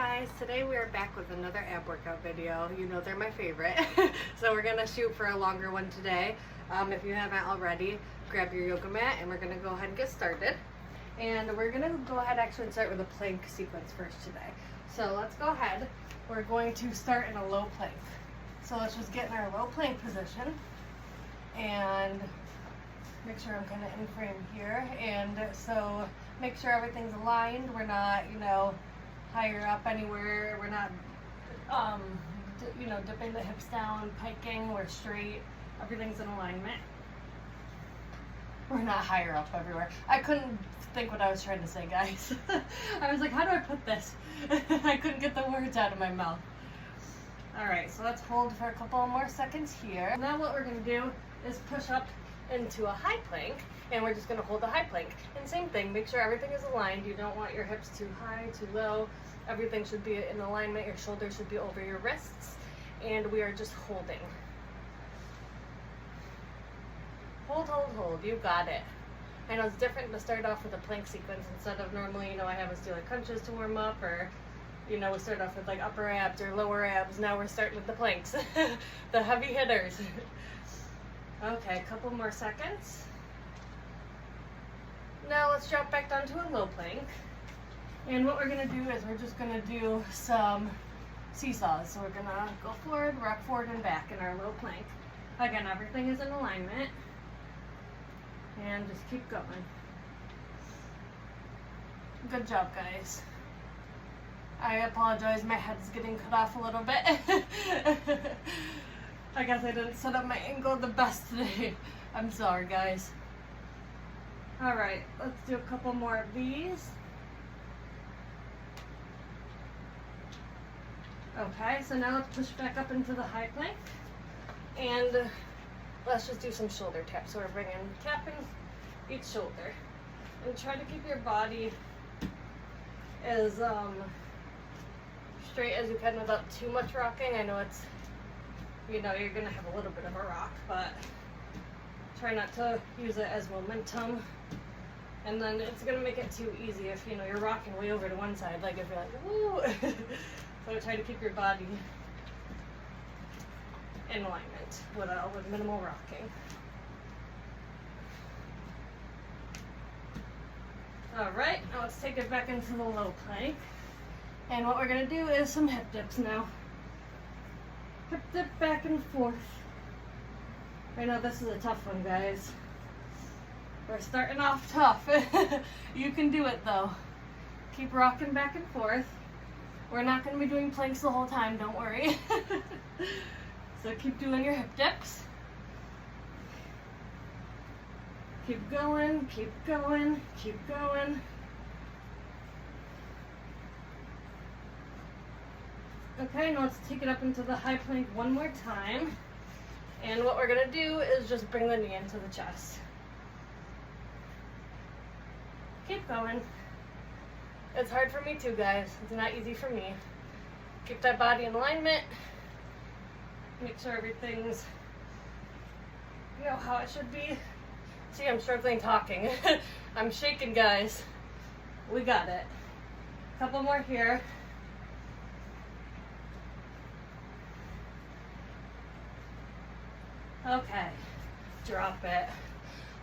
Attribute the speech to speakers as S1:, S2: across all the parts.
S1: guys, today we are back with another ab workout video. You know they're my favorite. So we're gonna shoot for a longer one today. If you haven't already, grab your yoga mat and we're gonna go ahead and get started. And we're gonna go ahead actually and start with a plank sequence first today. So let's go ahead. We're going to start in a low plank. So let's just get in our low plank position and make sure I'm kind of in frame here. And so make sure everything's aligned. We're not, higher up anywhere. We're not, dipping the hips down, piking. We're straight. Everything's in alignment. We're not higher up everywhere. I couldn't think what I was trying to say, guys. I was like, how do I put this? I couldn't get the words out of my mouth. All right, so let's hold for a couple more seconds here. Now what we're gonna do is push up into a high plank, and we're just gonna hold the high plank. And same thing, make sure everything is aligned. You don't want your hips too high, too low. Everything should be in alignment. Your shoulders should be over your wrists, and we are just holding. Hold, hold, hold. You got it. I know it's different to start off with a plank sequence instead of normally, I have us do like crunches to warm up, or we start off with like upper abs or lower abs. Now we're starting with the planks, the heavy hitters. Okay, a couple more seconds. Now let's drop back down to a low plank. And what we're gonna do is we're just gonna do some seesaws. So we're gonna go forward, rock forward and back in our low plank. Again, everything is in alignment. And just keep going. Good job, guys. I apologize, my head's getting cut off a little bit. I guess I didn't set up my angle the best today. I'm sorry, guys. All right, let's do a couple more of these. Okay, so now let's push back up into the high plank. And let's just do some shoulder taps. So we're tapping each shoulder. And try to keep your body as straight as you can without too much rocking. I know it's, you're gonna have a little bit of a rock, but try not to use it as momentum. And then it's gonna make it too easy if you're rocking way over to one side, like if you're like, woo. So try to keep your body in alignment with minimal rocking. All right, now let's take it back into the low plank. And what we're gonna do is some hip dips now. Hip dip back and forth. I know this is a tough one, guys. We're starting off tough. You can do it though. Keep rocking back and forth. We're not gonna be doing planks the whole time, don't worry. So keep doing your hip dips. Keep going, keep going, keep going. Okay, now let's take it up into the high plank one more time. And what we're gonna do is just bring the knee into the chest. Keep going. It's hard for me too, guys. It's not easy for me. Keep that body in alignment. Make sure everything's, how it should be. See, I'm struggling talking. I'm shaking, guys. We got it. Couple more here. Okay, drop it.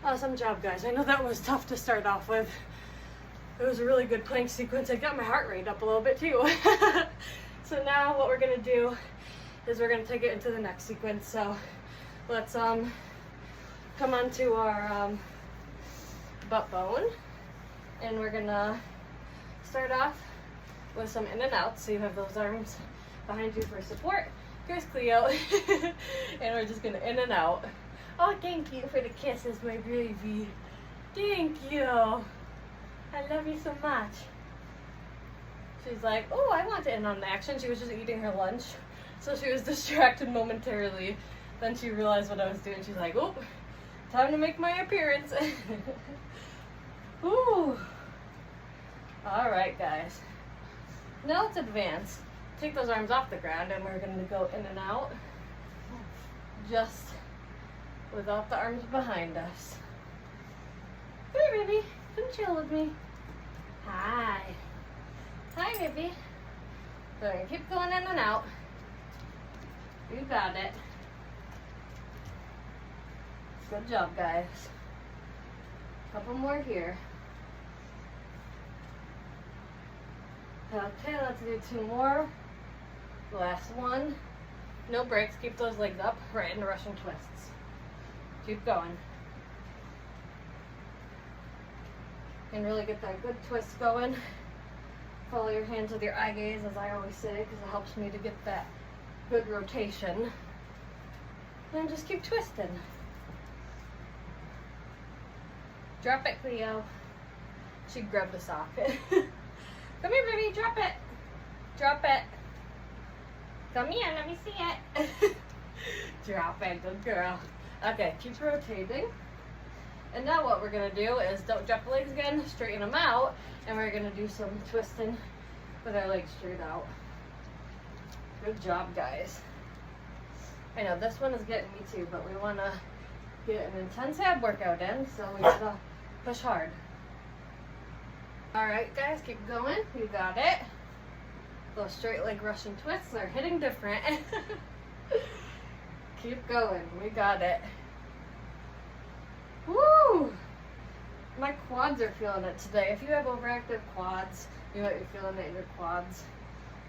S1: Awesome job, guys. I know that was tough to start off with. It was a really good plank sequence. I got my heart rate up a little bit too. So now what we're gonna do is we're gonna take it into the next sequence. So let's come onto our butt bone, and we're gonna start off with some in and outs. So you have those arms behind you for support. Here's Cleo. And we're just gonna in and out. Oh, thank you for the kisses, my baby. Thank you. I love you so much. She's like, oh, I want to end on action. She was just eating her lunch, so she was distracted momentarily. Then she realized what I was doing. She's like, oh, time to make my appearance. Ooh. All right, guys. Now let's advance. Take those arms off the ground, and we're going to go in and out, just without the arms behind us. Hey, baby. Come chill with me. Hi. Hi, baby. So we're gonna keep going in and out. You got it. Good job, guys. Couple more here. Okay, let's do 2 more. Last one. No breaks. Keep those legs up. Right into Russian twists. Keep going. And really get that good twist going. Follow your hands with your eye gaze, as I always say, because it helps me to get that good rotation. And just keep twisting. Drop it, Cleo. She grabbed the sock. Come here, baby. Drop it. Drop it. Come here. Let me see it. Drop it. Good girl. Okay, keep rotating. And now what we're going to do is don't drop the legs again. Straighten them out. And we're going to do some twisting with our legs straight out. Good job, guys. I know this one is getting me too, but we want to get an intense ab workout in, so we gotta push hard. Alright guys, keep going. You got it. Those straight leg Russian twists are hitting different. Keep going. We got it. Woo! My quads are feeling it today. If you have overactive quads, you might be feeling it in your quads.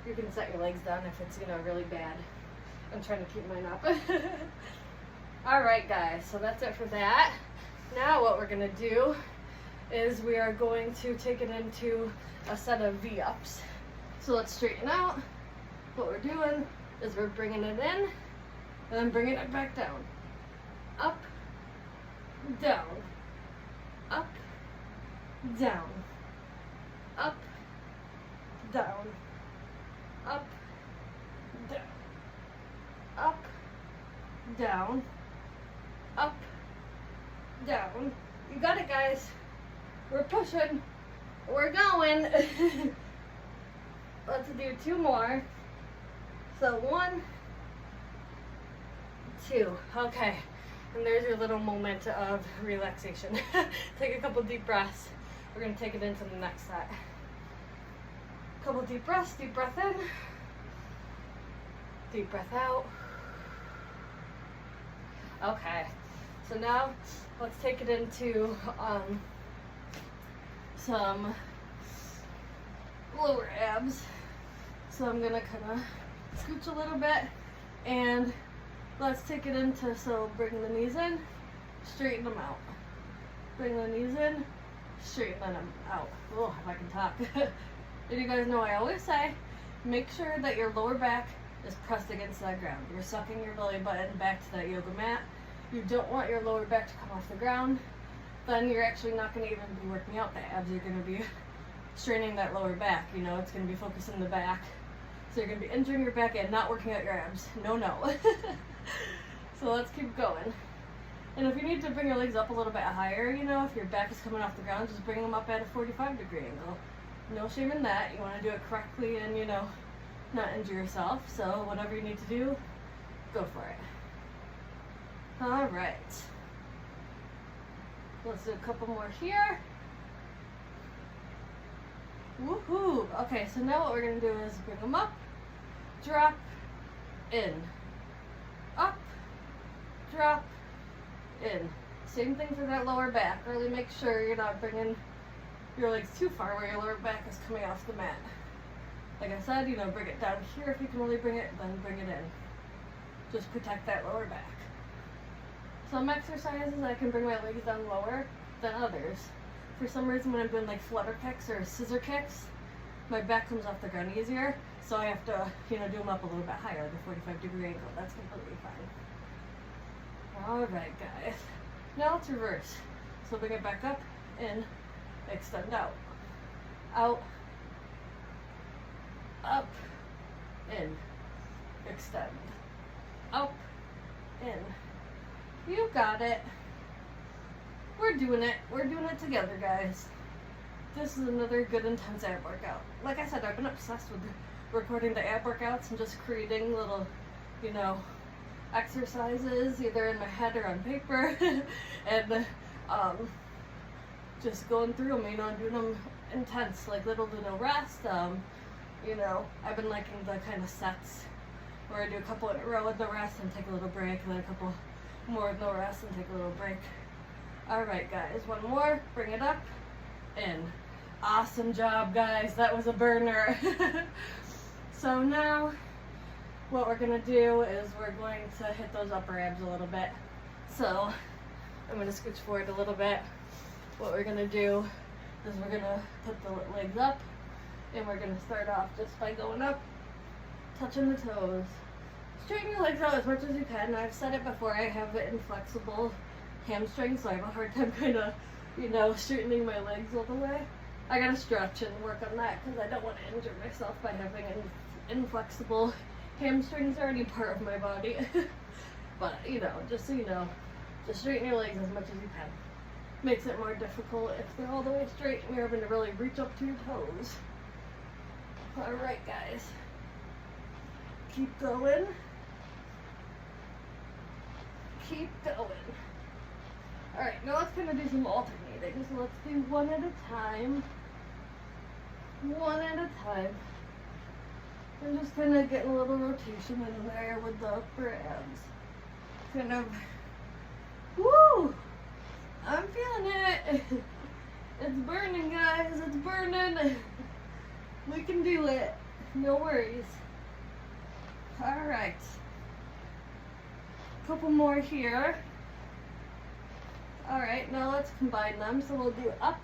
S1: You can set your legs down if it's, really bad. I'm trying to keep mine up. Alright guys, so that's it for that. Now what we're going to do is we are going to take it into a set of V-ups. So let's straighten out. What we're doing is we're bringing it in and then bringing it back down. Up, down, up, down, up, down, up, down, up, down, up, down. You got it, guys. We're pushing. We're going. Let's do 2 more. So 1, 2. Okay. And there's your little moment of relaxation. Take a couple deep breaths. We're going to take it into the next set. Couple deep breaths. Deep breath in. Deep breath out. Okay. So now let's take it into some lower abs. So I'm gonna kind of scooch a little bit and let's take it into, so bring the knees in, straighten them out. Bring the knees in, straighten them out. Oh, if I can talk. And you guys know I always say, make sure that your lower back is pressed against that ground. You're sucking your belly button back to that yoga mat. You don't want your lower back to come off the ground. Then you're actually not going to even be working out the abs. You're going to be straining that lower back. It's going to be focusing the back. So you're going to be injuring your back and not working out your abs. No, no. So let's keep going. And if you need to bring your legs up a little bit higher, if your back is coming off the ground, just bring them up at a 45-degree angle. No shame in that. You want to do it correctly and, not injure yourself. So whatever you need to do, go for it. All right. Let's do a couple more here. Woohoo! Okay, so now what we're going to do is bring them up, drop, in, up, drop, in. Same thing for that lower back. Really make sure you're not bringing your legs too far where your lower back is coming off the mat. Like I said, bring it down here if you can really bring it, then bring it in. Just protect that lower back. Some exercises I can bring my legs down lower than others. For some reason when I'm doing like flutter kicks or scissor kicks, my back comes off the ground easier, so I have to, do them up a little bit higher, like a 45-degree angle. That's completely fine. Alright guys, now let's reverse. So bring it back up, in, extend out, out, up, in, extend, up, in. You got it. We're doing it. We're doing it together, guys. This is another good intense ab workout. Like I said, I've been obsessed with recording the ab workouts and just creating little, exercises either in my head or on paper. And just going through them, and doing them intense, like little to no rest. You know, I've been liking the kind of sets where I do a couple in a row with no rest and take a little break, and then a couple more with no rest and take a little break. All right, guys, one more. Bring it up. In. Awesome job, guys. That was a burner. So now what we're going to do is we're going to hit those upper abs a little bit. So I'm going to scooch forward a little bit. What we're going to do is we're going to put the legs up, and we're going to start off just by going up, touching the toes. Straighten your legs out as much as you can. I've said it before, I have inflexible hamstrings, so I have a hard time kind of, you know, straightening my legs all the way. I gotta stretch and work on that because I don't want to injure myself by having inflexible hamstrings or any part of my body. But, you know, just so you know, just straighten your legs as much as you can. Makes it more difficult if they're all the way straight and you're having to really reach up to your toes. Alright, guys. Keep going. Keep going. Alright, now let's kind of do some alternating. So let's do one at a time. One at a time. And just kind of getting a little rotation in there with the upper abs. Kind of, woo! I'm feeling it. It's burning, guys. It's burning. We can do it. No worries. Alright. Couple more here. Alright, now let's combine them. So we'll do up,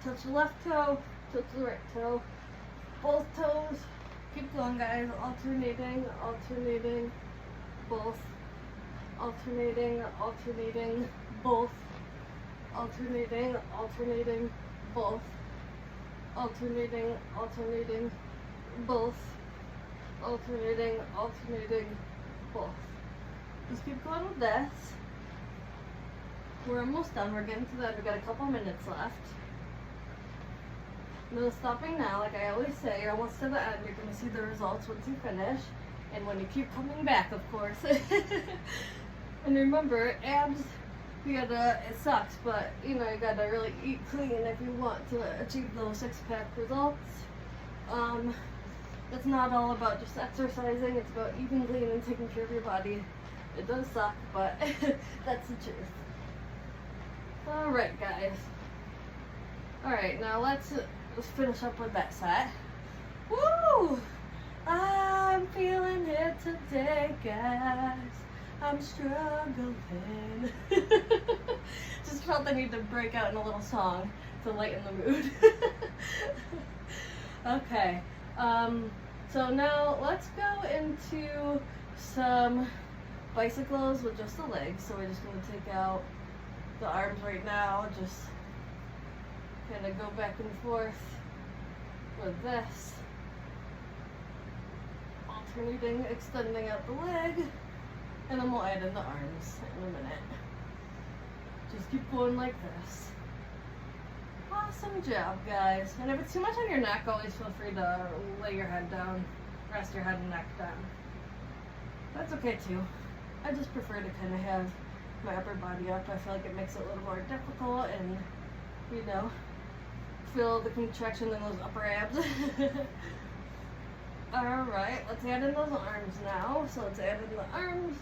S1: touch the left toe, touch the right toe, both toes. Keep going, guys. Alternating, alternating, both. Alternating, alternating, both. Alternating, alternating, both. Alternating, alternating, both. Alternating, alternating, both. Just keep going with this. We're almost done. We're getting to the end. We've got a couple minutes left. No stopping now. Like I always say, you're almost to the end. You're going to see the results once you finish. And when you keep coming back, of course. And remember, abs, it sucks, but you know, you gotta really eat clean if you want to achieve those six-pack results. It's not all about just exercising, it's about eating clean and taking care of your body. It does suck, but that's the truth. Alright, guys. Alright, now let's finish up with that set. Woo! I'm feeling it today, guys. I'm struggling. Just felt the need to break out in a little song to lighten the mood. Okay, so now let's go into some bicycles with just the legs. So we're just going to take out the arms right now, just kind of go back and forth with this. Alternating, extending out the leg. And then we'll add in the arms in a minute. Just keep going like this. Awesome job, guys. And if it's too much on your neck, always feel free to lay your head down, rest your head and neck down. That's okay too. I just prefer to kind of have my upper body up. I feel like it makes it a little more difficult and, you know, feel the contraction in those upper abs. Alright, let's add in those arms now. So let's add in the arms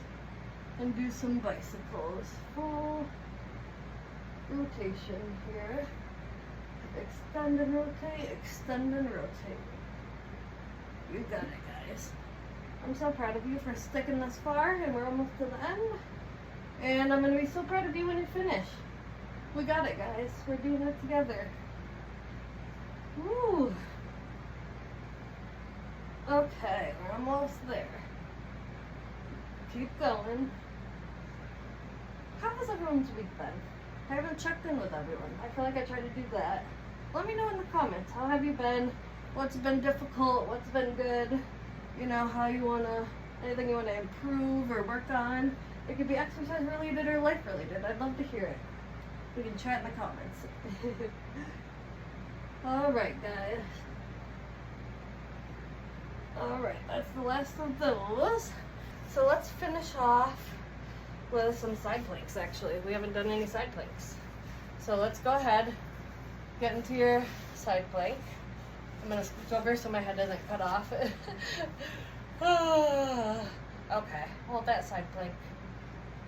S1: and do some bicycles. Full rotation here. Extend and rotate, extend and rotate. You got it, guys. I'm so proud of you for sticking this far, and we're almost to the end. And I'm going to be so proud of you when you finish. We got it, guys. We're doing it together. Woo! Okay, we're almost there. Keep going. How has everyone's week been? I haven't checked in with everyone. I feel like I try to do that. Let me know in the comments. How have you been? What's been difficult? What's been good? You know, how you wanna, anything you wanna improve or work on. It could be exercise related or life related. I'd love to hear it. We can chat in the comments. Alright, guys. Alright, that's the last of those. So let's finish off with some side planks, actually. We haven't done any side planks. So let's go ahead, get into your side plank. I'm gonna scooch over so my head doesn't cut off. Okay, hold that side plank.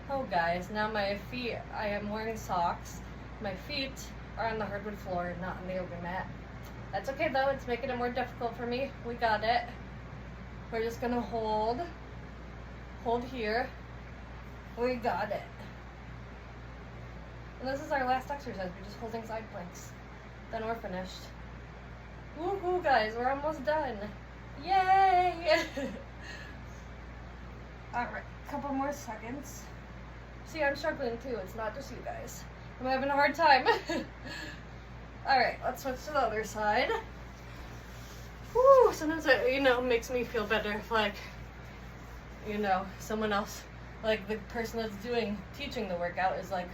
S1: Oh guys, now my feet, I am wearing socks. My feet are on the hardwood floor, not on the yoga mat. That's okay though, it's making it more difficult for me. We got it. We're just gonna hold here. We got it. And this is our last exercise, we're just holding side planks. Then we're finished. Woohoo guys, we're almost done. Yay! Alright, a couple more seconds. See, I'm struggling too, it's not just you guys. I'm having a hard time. Alright, let's switch to the other side. Woo, sometimes it, makes me feel better if, like, someone else, like the person that's teaching the workout is, like,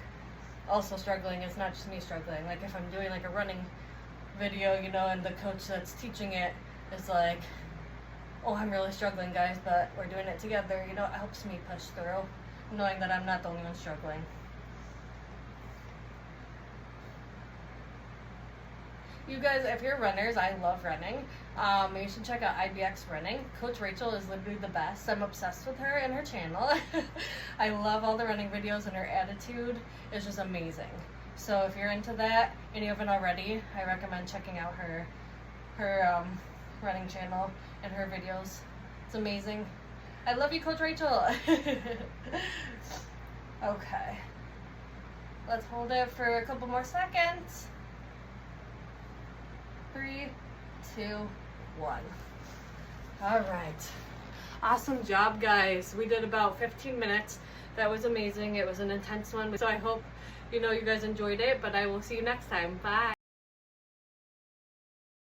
S1: also struggling. It's not just me struggling. Like, if I'm doing, like, a running video, and the coach that's teaching it is like, oh, I'm really struggling, guys, but we're doing it together. It helps me push through, knowing that I'm not the only one struggling. You guys, if you're runners, I love running. You should check out IBX Running. Coach Rachel is literally the best. I'm obsessed with her and her channel. I love all the running videos, and her attitude is just amazing. So if you're into that and you haven't already, I recommend checking out her running channel and her videos. It's amazing. I love you, Coach Rachel. Okay. Let's hold it for a couple more seconds. 3, 2, 1. All right. Awesome job, guys. We did about 15 minutes. That was amazing. It was an intense one. So I hope, you guys enjoyed it, but I will see you next time. Bye.